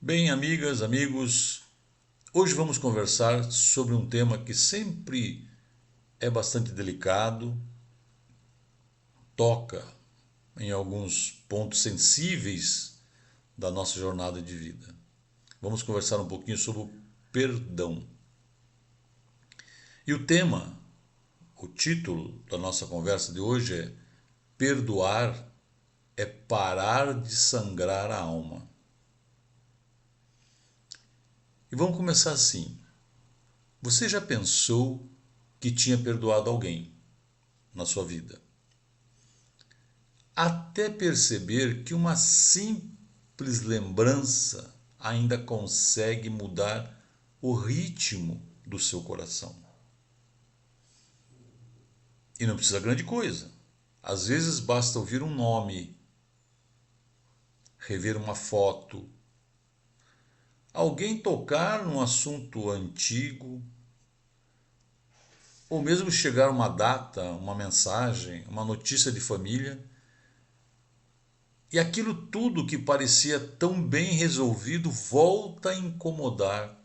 Bem, amigas, amigos, hoje vamos conversar sobre um tema que sempre é bastante delicado, toca em alguns pontos sensíveis da nossa jornada de vida. Vamos conversar um pouquinho sobre o perdão. E o tema, o título da nossa conversa de hoje é Perdoar é parar de sangrar a alma. E vamos começar assim. Você já pensou que tinha perdoado alguém na sua vida? Até perceber que uma simples lembrança ainda consegue mudar o ritmo do seu coração. E não precisa grande coisa. Às vezes basta ouvir um nome, rever uma foto, alguém tocar num assunto antigo, ou mesmo chegar uma data, uma mensagem, uma notícia de família. E aquilo tudo que parecia tão bem resolvido volta a incomodar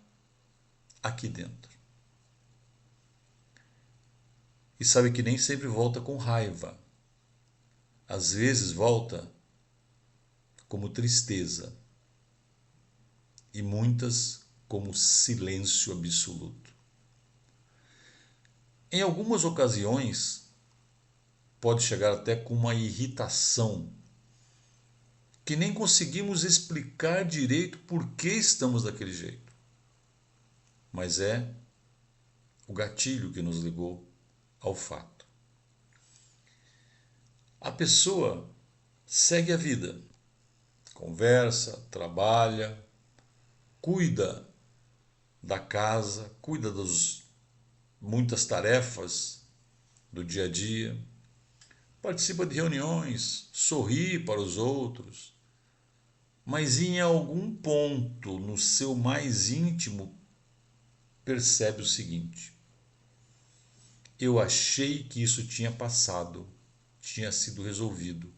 aqui dentro. E sabe que nem sempre volta com raiva. Às vezes volta como tristeza. E muitas como silêncio absoluto. Em algumas ocasiões, pode chegar até com uma irritação que nem conseguimos explicar direito por que estamos daquele jeito. Mas é o gatilho que nos ligou ao fato. A pessoa segue a vida, conversa, trabalha, cuida da casa, cuida das muitas tarefas do dia a dia, participa de reuniões, sorri para os outros, mas em algum ponto no seu mais íntimo percebe o seguinte: eu achei que isso tinha passado, tinha sido resolvido,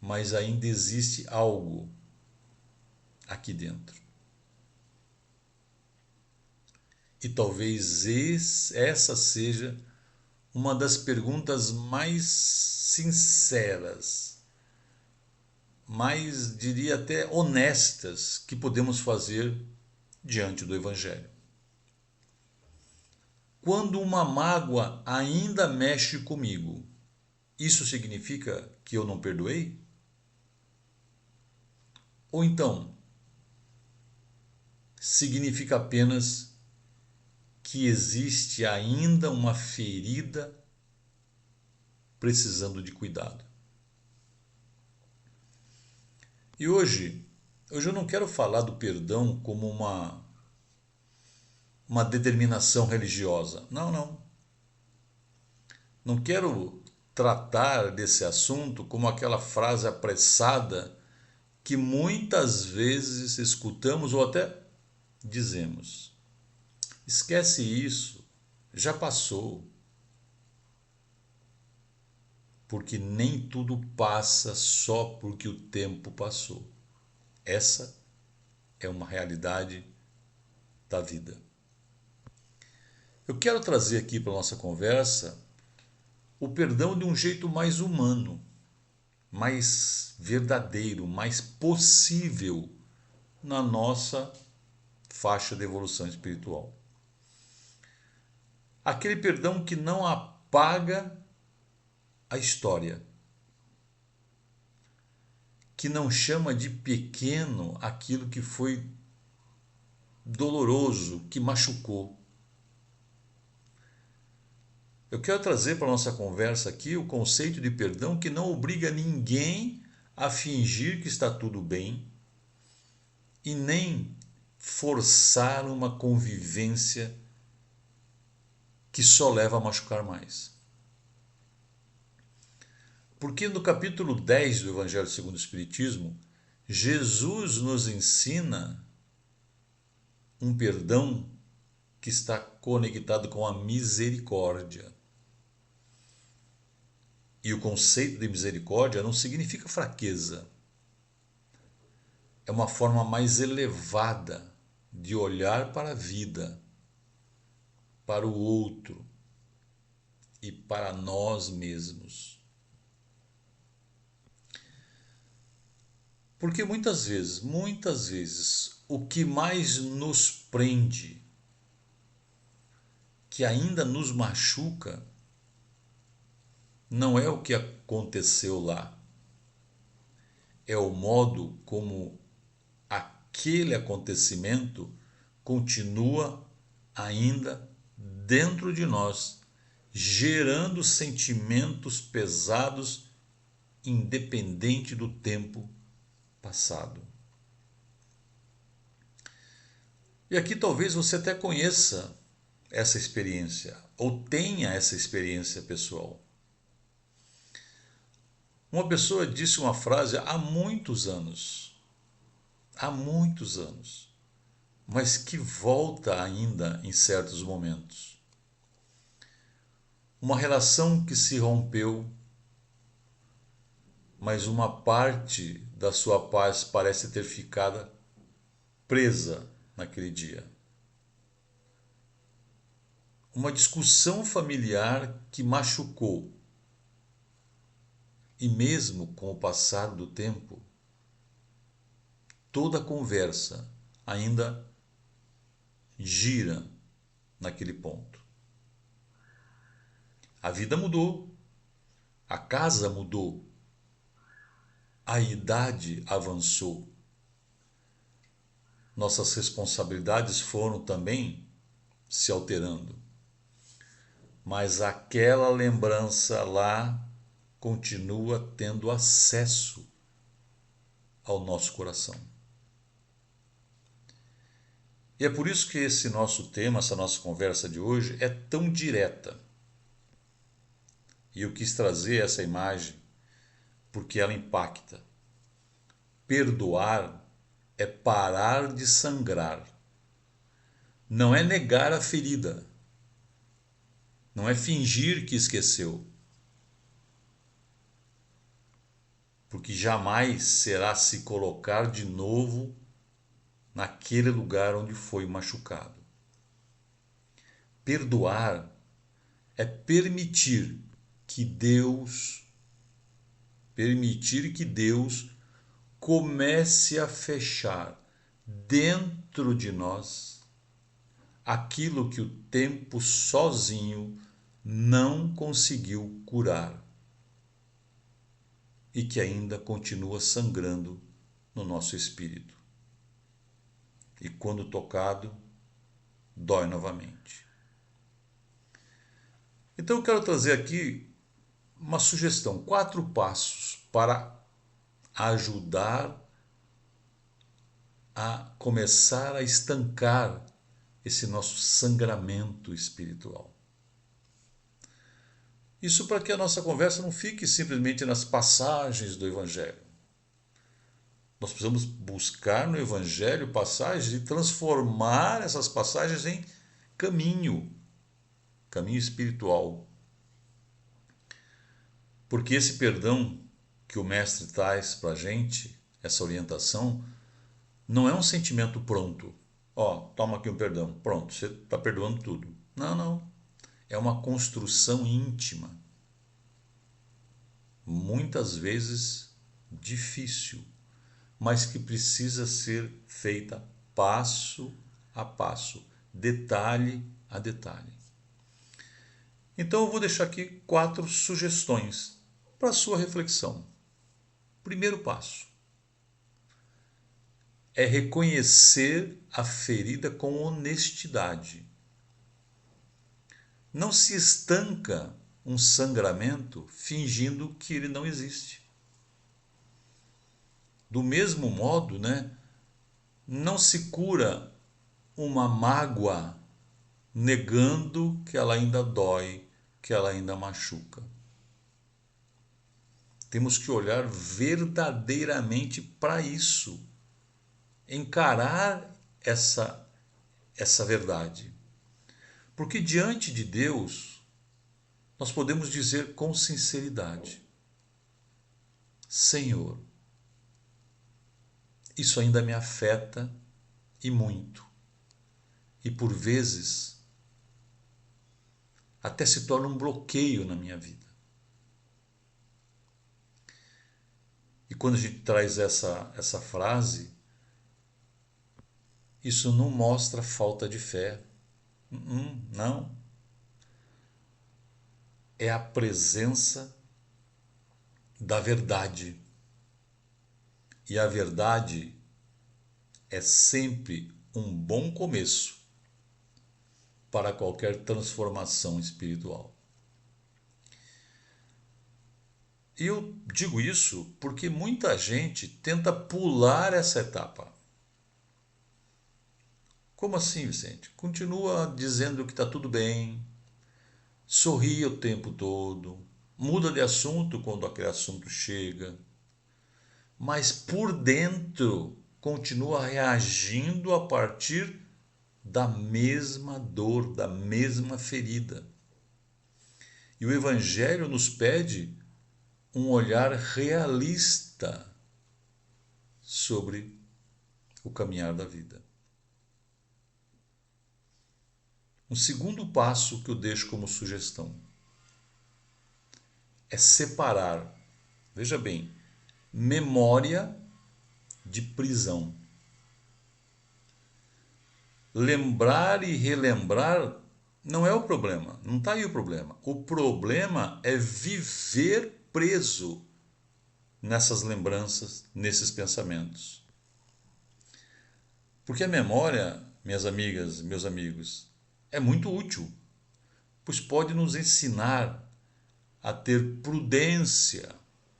mas ainda existe algo aqui dentro. E talvez essa seja uma das perguntas mais sinceras, mais, diria até, honestas que podemos fazer diante do Evangelho. Quando uma mágoa ainda mexe comigo, isso significa que eu não perdoei? Ou então, significa apenas que existe ainda uma ferida precisando de cuidado? E hoje eu não quero falar do perdão como uma determinação religiosa. Não, não. Não quero tratar desse assunto como aquela frase apressada que muitas vezes escutamos ou até dizemos. Esquece isso, já passou. Porque nem tudo passa só porque o tempo passou. Essa é uma realidade da vida. Eu quero trazer aqui para a nossa conversa o perdão de um jeito mais humano, mais verdadeiro, mais possível na nossa faixa de evolução espiritual. Aquele perdão que não apaga a história, que não chama de pequeno aquilo que foi doloroso, que machucou. Eu quero trazer para a nossa conversa aqui o conceito de perdão que não obriga ninguém a fingir que está tudo bem e nem forçar uma convivência que só leva a machucar mais. Porque no capítulo 10 do Evangelho segundo o Espiritismo, Jesus nos ensina um perdão que está conectado com a misericórdia. E o conceito de misericórdia não significa fraqueza. é uma forma mais elevada de olhar para a vida, para o outro e para nós mesmos. Porque muitas vezes, o que mais nos prende, que ainda nos machuca, não é o que aconteceu lá, é o modo como aquele acontecimento continua ainda dentro de nós, gerando sentimentos pesados, independente do tempo passado. E aqui talvez você até conheça essa experiência, ou tenha essa experiência pessoal. Uma pessoa disse uma frase há muitos anos, mas que volta ainda em certos momentos. Uma relação que se rompeu, mas uma parte da sua paz parece ter ficado presa naquele dia. Uma discussão familiar que machucou. E mesmo com o passar do tempo, toda a conversa ainda gira naquele ponto. A vida mudou, a casa mudou, a idade avançou. Nossas responsabilidades foram também se alterando. Mas aquela lembrança lá continua tendo acesso ao nosso coração. E é por isso que esse nosso tema, essa nossa conversa de hoje é tão direta. E eu quis trazer essa imagem porque ela impacta. Perdoar é parar de sangrar. Não é negar a ferida. Não é fingir que esqueceu. Porque jamais será se colocar de novo naquele lugar onde foi machucado. Perdoar é permitir que Deus comece a fechar dentro de nós aquilo que o tempo sozinho não conseguiu curar e que ainda continua sangrando no nosso espírito. E quando tocado, dói novamente. Então eu quero trazer aqui uma sugestão, 4 passos para ajudar a começar a estancar esse nosso sangramento espiritual. Isso para que a nossa conversa não fique simplesmente nas passagens do Evangelho. Nós precisamos buscar no Evangelho passagens e transformar essas passagens em caminho espiritual. Porque esse perdão que o Mestre traz para a gente, essa orientação, não é um sentimento pronto. Toma aqui um perdão. Pronto, você está perdoando tudo. Não. É uma construção íntima. Muitas vezes difícil, mas que precisa ser feita passo a passo, detalhe a detalhe. Então eu vou deixar aqui 4 sugestões para a sua reflexão. Primeiro passo é reconhecer a ferida com honestidade. Não se estanca um sangramento fingindo que ele não existe. Do mesmo modo, não se cura uma mágoa negando que ela ainda dói, que ela ainda machuca. Temos que olhar verdadeiramente para isso, encarar essa verdade. Porque diante de Deus, nós podemos dizer com sinceridade: Senhor, isso ainda me afeta e muito. E por vezes até se torna um bloqueio na minha vida. E quando a gente traz essa frase, isso não mostra falta de fé. Não. É a presença da verdade. E a verdade é sempre um bom começo para qualquer transformação espiritual. E eu digo isso porque muita gente tenta pular essa etapa. Como assim, Vicente? Continua dizendo que está tudo bem, sorri o tempo todo, muda de assunto quando aquele assunto chega, mas por dentro continua reagindo a partir da mesma dor, da mesma ferida. E o Evangelho nos pede um olhar realista sobre o caminhar da vida. Um segundo passo que eu deixo como sugestão é separar, veja bem, memória de prisão. Lembrar e relembrar não é o problema, não está aí o problema. O problema é viver preso nessas lembranças, nesses pensamentos. Porque a memória, minhas amigas, meus amigos, é muito útil, pois pode nos ensinar a ter prudência,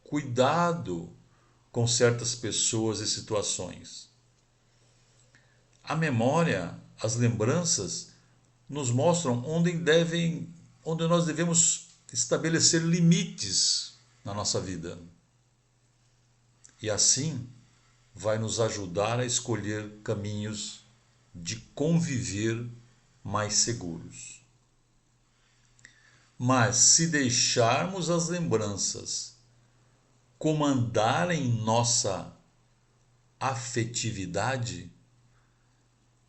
cuidado com certas pessoas e situações. A memória, as lembranças, nos mostram onde nós devemos estabelecer limites na nossa vida. E assim vai nos ajudar a escolher caminhos de conviver mais seguros. Mas se deixarmos as lembranças comandarem nossa afetividade,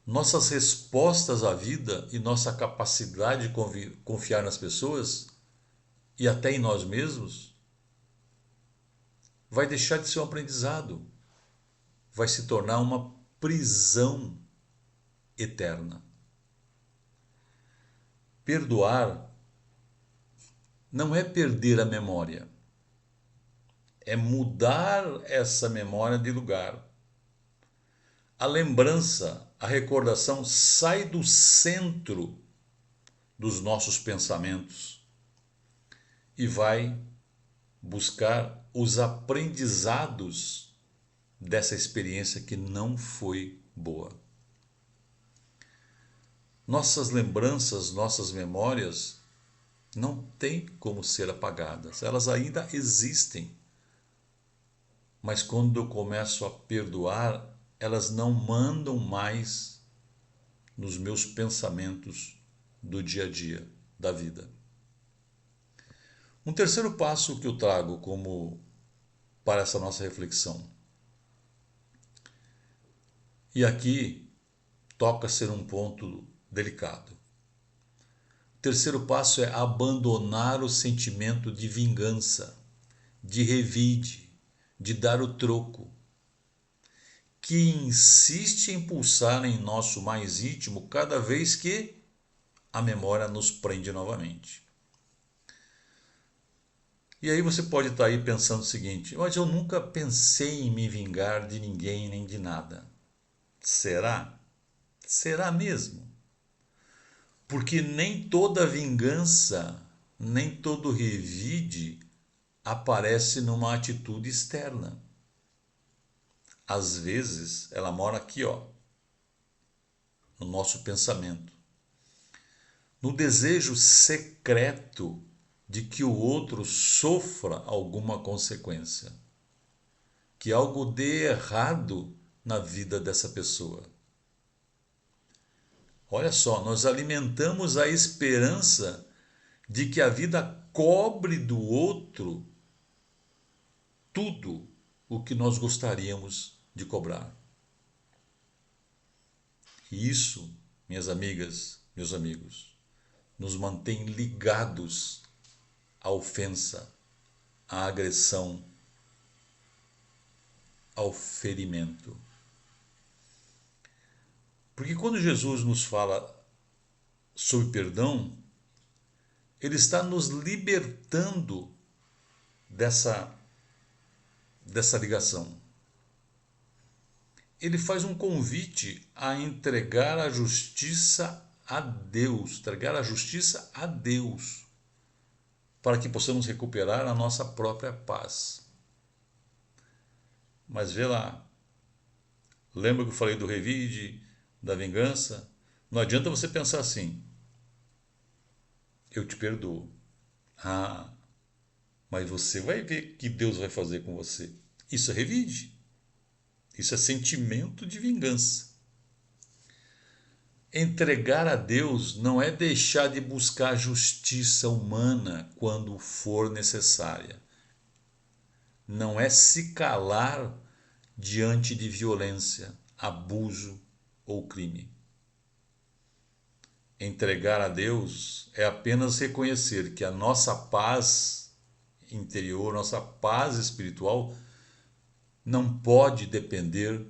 nossas respostas à vida e nossa capacidade de confiar nas pessoas e até em nós mesmos, vai deixar de ser um aprendizado, vai se tornar uma prisão eterna. Perdoar não é perder a memória, é mudar essa memória de lugar. A lembrança, a recordação sai do centro dos nossos pensamentos e vai buscar os aprendizados dessa experiência que não foi boa. Nossas lembranças, nossas memórias não têm como ser apagadas, elas ainda existem. Mas quando eu começo a perdoar, elas não mandam mais nos meus pensamentos do dia a dia, da vida. Um terceiro passo que eu trago para essa nossa reflexão. E aqui toca ser um ponto delicado. O terceiro passo é abandonar o sentimento de vingança, de revide, de dar o troco, que insiste em pulsar em nosso mais íntimo cada vez que a memória nos prende novamente. E aí você pode estar aí pensando o seguinte: mas eu nunca pensei em me vingar de ninguém nem de nada. Será? Será mesmo? Porque nem toda vingança, nem todo revide aparece numa atitude externa. Às vezes, ela mora aqui, ó, no nosso pensamento. No desejo secreto de que o outro sofra alguma consequência, que algo dê errado na vida dessa pessoa. Olha só, nós alimentamos a esperança de que a vida cobre do outro tudo o que nós gostaríamos de cobrar. E isso, minhas amigas, meus amigos, nos mantém ligados à ofensa, à agressão, ao ferimento. Porque quando Jesus nos fala sobre perdão, ele está nos libertando dessa ligação. Ele faz um convite a entregar a justiça a Deus, para que possamos recuperar a nossa própria paz. Mas vê lá, lembra que eu falei do revide, da vingança? Não adianta você pensar assim, eu te perdoo. Ah, mas você vai ver o que Deus vai fazer com você. Isso é revide. Isso é sentimento de vingança. Entregar a Deus não é deixar de buscar justiça humana quando for necessária. Não é se calar diante de violência, abuso ou crime. Entregar a Deus é apenas reconhecer que a nossa paz interior, nossa paz espiritual, não pode depender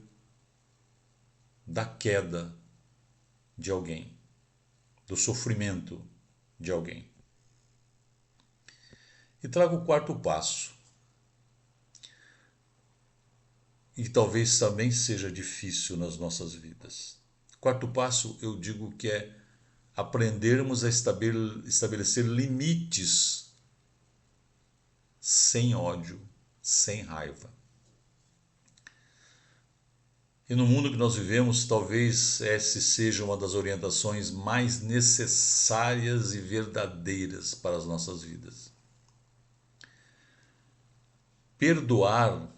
da queda de alguém, do sofrimento de alguém. E trago o quarto passo, e talvez também seja difícil nas nossas vidas. Quarto passo, eu digo que é aprendermos a estabelecer limites sem ódio, sem raiva. E no mundo que nós vivemos, talvez essa seja uma das orientações mais necessárias e verdadeiras para as nossas vidas. Perdoar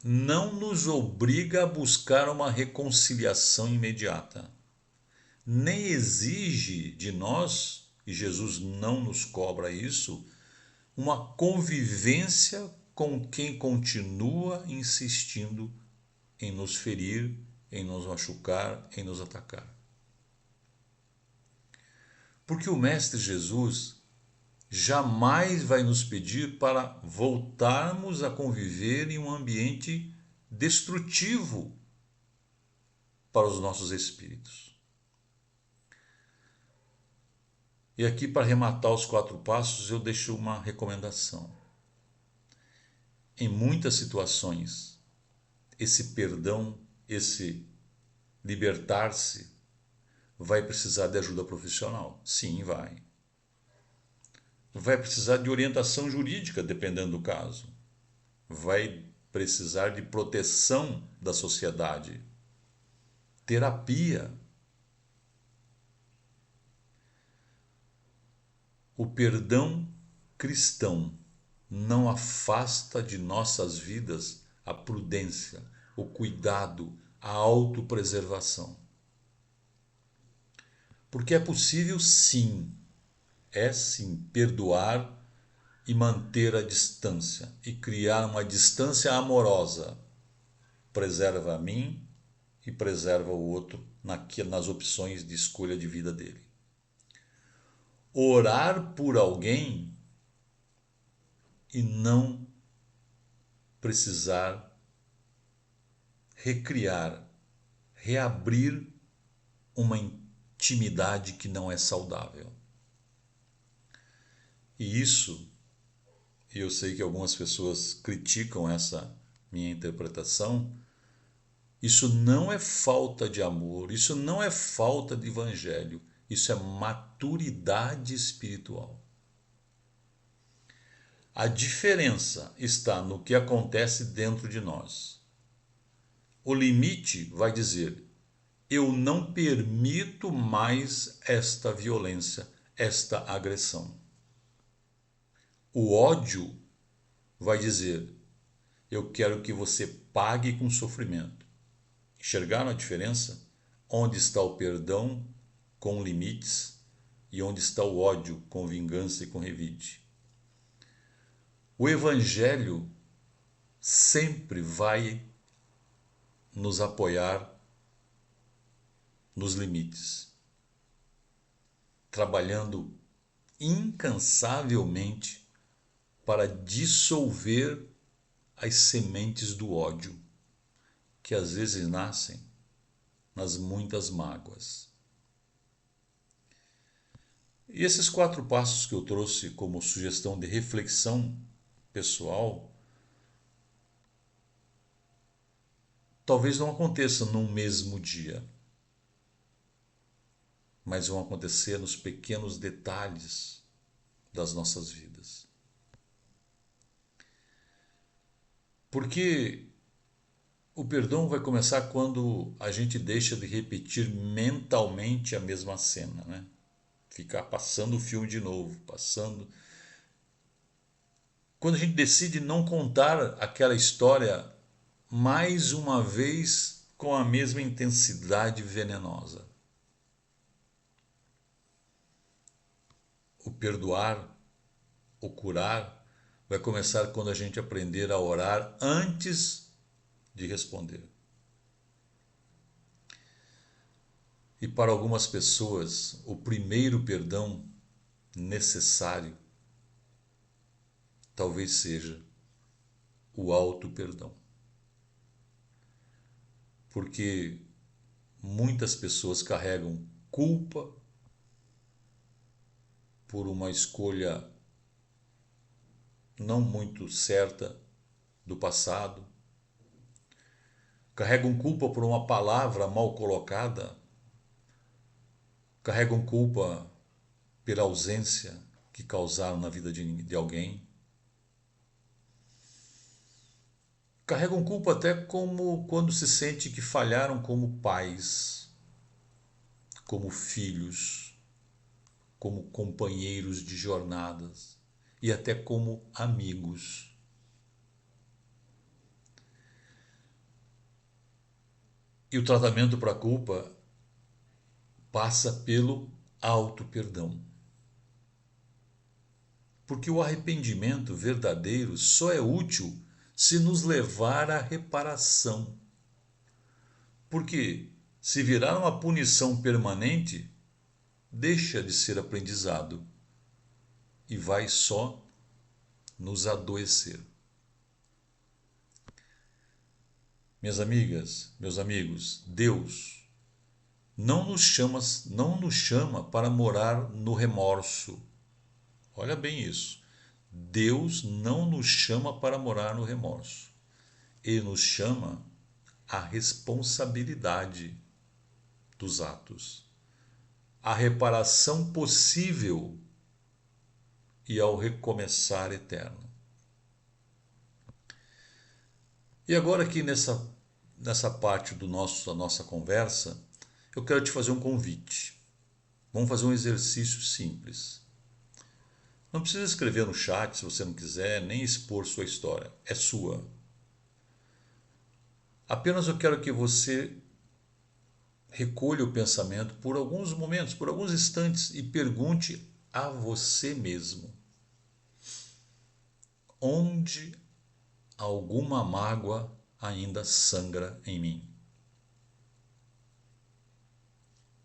não nos obriga a buscar uma reconciliação imediata, nem exige de nós, e Jesus não nos cobra isso, uma convivência com quem continua insistindo em nos ferir, em nos machucar, em nos atacar. Porque o Mestre Jesus jamais vai nos pedir para voltarmos a conviver em um ambiente destrutivo para os nossos espíritos. E aqui, para arrematar os 4 passos, eu deixo uma recomendação. Em muitas situações, esse perdão, esse libertar-se, vai precisar de ajuda profissional. Sim, vai. Vai precisar de orientação jurídica, dependendo do caso. Vai precisar de proteção da sociedade. Terapia. O perdão cristão não afasta de nossas vidas a prudência, o cuidado, a autopreservação. Porque é possível sim, perdoar e manter a distância e criar uma distância amorosa. Preserva a mim e preserva o outro nas opções de escolha de vida dele. Orar por alguém e não precisar recriar, reabrir uma intimidade que não é saudável. E isso, eu sei que algumas pessoas criticam essa minha interpretação, isso não é falta de amor, isso não é falta de evangelho, isso é maturidade espiritual. A diferença está no que acontece dentro de nós. O limite vai dizer: eu não permito mais esta violência, esta agressão. O ódio vai dizer: eu quero que você pague com sofrimento. Enxergaram a diferença? Onde está o perdão com limites e onde está o ódio com vingança e com revide? O Evangelho sempre vai nos apoiar nos limites, trabalhando incansavelmente para dissolver as sementes do ódio que às vezes nascem nas muitas mágoas. E esses 4 passos que eu trouxe como sugestão de reflexão pessoal, talvez não aconteça num mesmo dia, mas vão acontecer nos pequenos detalhes das nossas vidas. Porque o perdão vai começar quando a gente deixa de repetir mentalmente a mesma cena, né? Ficar passando o filme de novo, passando. Quando a gente decide não contar aquela história mais uma vez com a mesma intensidade venenosa. O perdoar, o curar, vai começar quando a gente aprender a orar antes de responder. E para algumas pessoas, o primeiro perdão necessário talvez seja o auto-perdão. Porque muitas pessoas carregam culpa por uma escolha não muito certa do passado, carregam culpa por uma palavra mal colocada, carregam culpa pela ausência que causaram na vida de alguém, carregam culpa até como quando se sente que falharam como pais, como filhos, como companheiros de jornadas e até como amigos. E o tratamento para a culpa passa pelo auto-perdão. Porque o arrependimento verdadeiro só é útil se nos levar à reparação. Porque se virar uma punição permanente, deixa de ser aprendizado e vai só nos adoecer. Minhas amigas, meus amigos, Deus não nos chama para morar no remorso. Olha bem isso. Deus não nos chama para morar no remorso. Ele nos chama à responsabilidade dos atos, à reparação possível e ao recomeçar eterno. E agora aqui nessa parte da nossa conversa, eu quero te fazer um convite. Vamos fazer um exercício simples. Não precisa escrever no chat se você não quiser, nem expor sua história. É sua. Apenas eu quero que você recolha o pensamento por alguns momentos, por alguns instantes e pergunte a você mesmo: onde alguma mágoa ainda sangra em mim?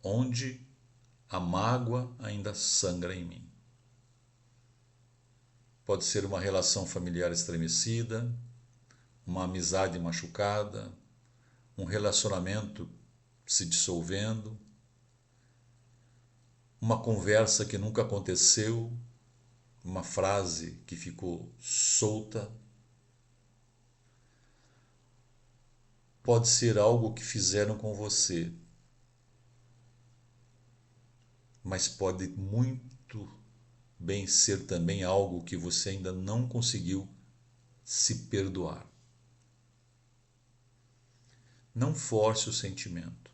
Onde a mágoa ainda sangra em mim? Pode ser uma relação familiar estremecida, uma amizade machucada, um relacionamento se dissolvendo, uma conversa que nunca aconteceu, uma frase que ficou solta. Pode ser algo que fizeram com você, mas pode muito bem ser também algo que você ainda não conseguiu se perdoar. Não force o sentimento.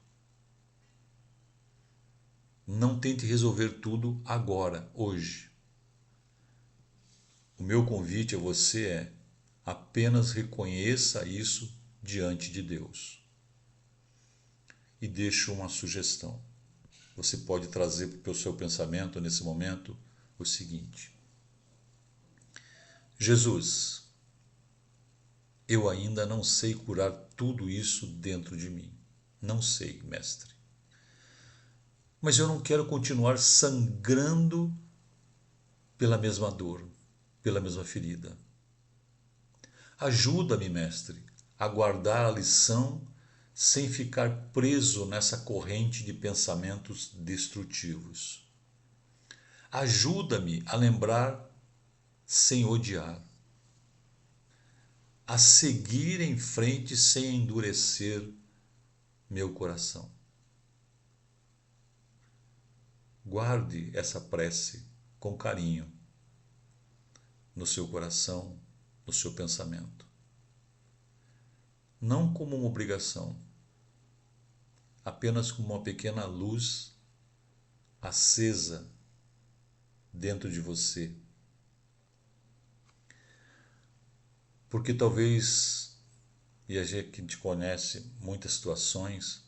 Não tente resolver tudo agora, hoje. O meu convite a você é: apenas reconheça isso diante de Deus. E deixo uma sugestão. Você pode trazer para o seu pensamento nesse momento o seguinte: Jesus, Eu ainda não sei curar tudo isso dentro de mim. Não sei, mestre. Mas eu não quero continuar sangrando pela mesma dor, pela mesma ferida. Ajuda-me, mestre, a guardar a lição sem ficar preso nessa corrente de pensamentos destrutivos. Ajuda-me a lembrar sem odiar, a seguir em frente sem endurecer meu coração. Guarde essa prece com carinho no seu coração, no seu pensamento. Não como uma obrigação, apenas como uma pequena luz acesa dentro de você. Porque talvez, e a gente conhece muitas situações,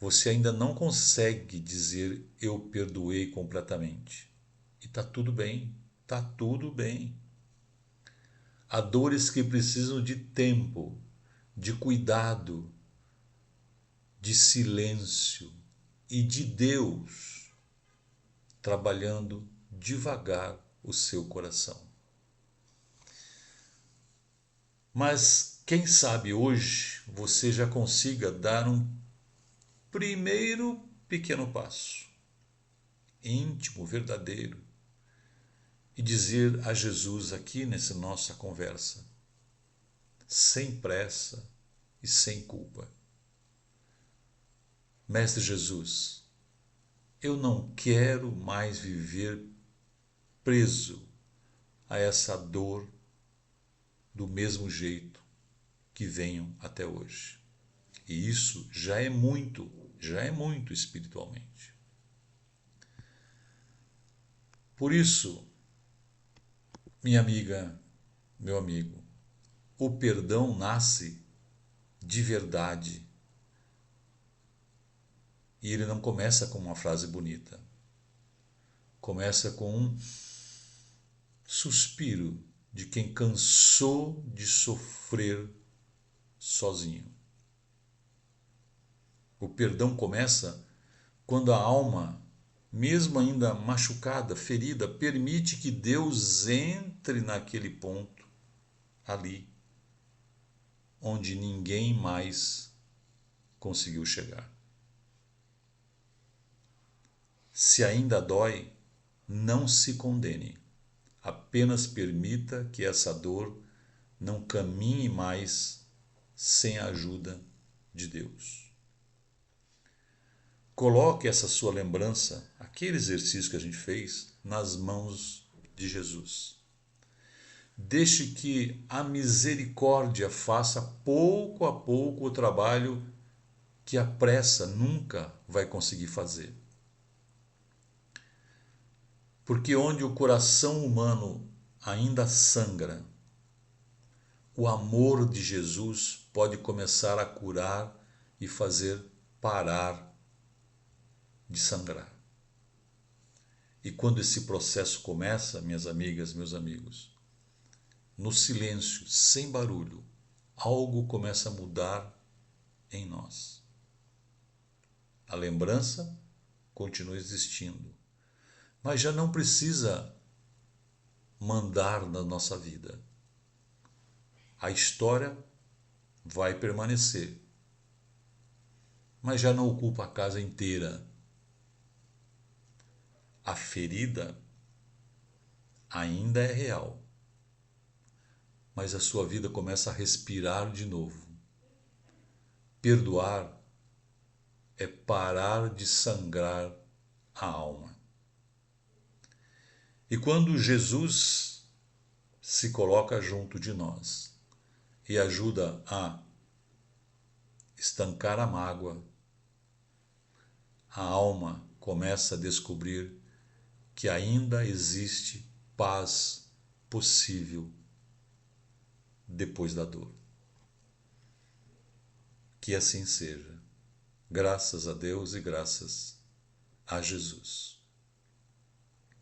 você ainda não consegue dizer eu perdoei completamente. E está tudo bem, está tudo bem. Há dores que precisam de tempo, de cuidado, de silêncio e de Deus trabalhando devagar o seu coração. Mas quem sabe hoje você já consiga dar um primeiro pequeno passo, íntimo, verdadeiro, e dizer a Jesus aqui nessa nossa conversa, sem pressa e sem culpa: Mestre Jesus, eu não quero mais viver preso a essa dor do mesmo jeito que venho até hoje. E isso já é muito espiritualmente. Por isso, minha amiga, meu amigo, o perdão nasce de verdade. E ele não começa com uma frase bonita. Começa com um suspiro de quem cansou de sofrer sozinho. O perdão começa quando a alma, mesmo ainda machucada, ferida, permite que Deus entre naquele ponto, ali, onde ninguém mais conseguiu chegar. Se ainda dói, não se condene. Apenas permita que essa dor não caminhe mais sem a ajuda de Deus. Coloque essa sua lembrança, aquele exercício que a gente fez, nas mãos de Jesus. Deixe que a misericórdia faça pouco a pouco o trabalho que a pressa nunca vai conseguir fazer. Porque onde o coração humano ainda sangra, o amor de Jesus pode começar a curar e fazer parar de sangrar. E quando esse processo começa, minhas amigas, meus amigos, no silêncio, sem barulho, algo começa a mudar em nós. A lembrança continua existindo, mas já não precisa mandar na nossa vida. A história vai permanecer, mas já não ocupa a casa inteira. A ferida ainda é real, mas a sua vida começa a respirar de novo. Perdoar é parar de sangrar a alma. E quando Jesus se coloca junto de nós e ajuda a estancar a mágoa, a alma começa a descobrir que ainda existe paz possível depois da dor. Que assim seja. Graças a Deus e graças a Jesus.